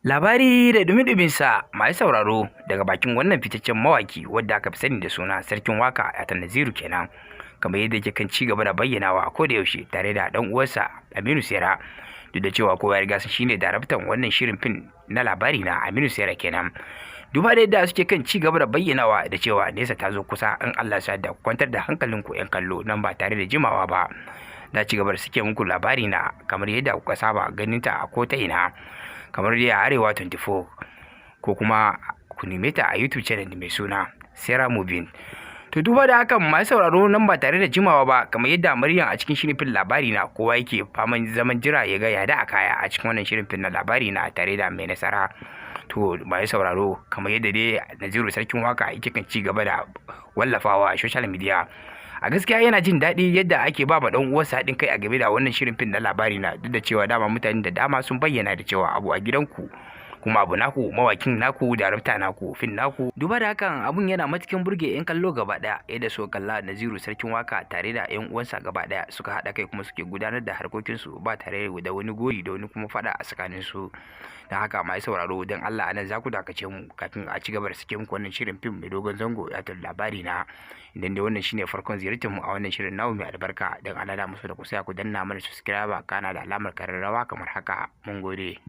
Labari da dumi-duminsa masu sauraro daga bakin wannan fitaccen mawaki wadda aka fi sani da suna sarkin waka a Naziru kenan, kamar yadda yake kan ci gaba da bayyanawa a koda yaushe tare da dan uwarsa Aminu Sera. Duk da cewa kowa ya riga sun shine daraktan wannan shirin fim na labari na Aminu Sera kenan. Duba da yadda suke kan ci gaba da bayyanawa da cewa nesa ta zo kusa, in Allah ya da kwantar da hankalinku 'yan kallo nan ba tare da jimawa ba. Da ci gaba da suke muku labari na kamar yadda kuka saba ganin ta a ko ta ina, kamar dai a Arewa 24 ko kuma ku neme ta a YouTube channel mai suna Sera Movie. To duba da hakan masu sauraro nan ba tare da jimawa ba, kamar yadda Maryam a cikin shirin fim labari na kowa yake faman zaman jira ya ga yada a kaya a cikin wannan shirin fim na labari na tare da mai nasara. To masu sauraro kamar yadda dai Naziru sarkin waka yake kan ci gaba da wallafawa a social media, a gaskiya yana jin daɗi yadda ake ba ɗan uwarsa haɗin kai a game da wannan shirin fim na labari na, duk da cewa dama mutane da dama sun bayyana da cewa abu a gidanku kuma abu naku, mawakin naku, darakta naku, fin naku. Duba da hakan abun yana matukin burge yan kallo gaba daya, yadda so kalla Naziru sarkin waka tare da yan uwansa gaba daya suka haɗa kai kuma suke gudanar da harkokinsu ba tare da wani gori da wani kuma faɗa a tsakanin su. Don haka mai sauraro don Allah anan za ku dakace mu kafin a ci gaba da sake muku wannan shirin fim mai dogon zango ya labari na. Idan dai wannan shine farkon ziyartar mu a wannan shirin namu mai albarka, don Allah da musu da ku sai ku danna mana subscribe kana da alamar kararrawa kamar haka. Mun gode.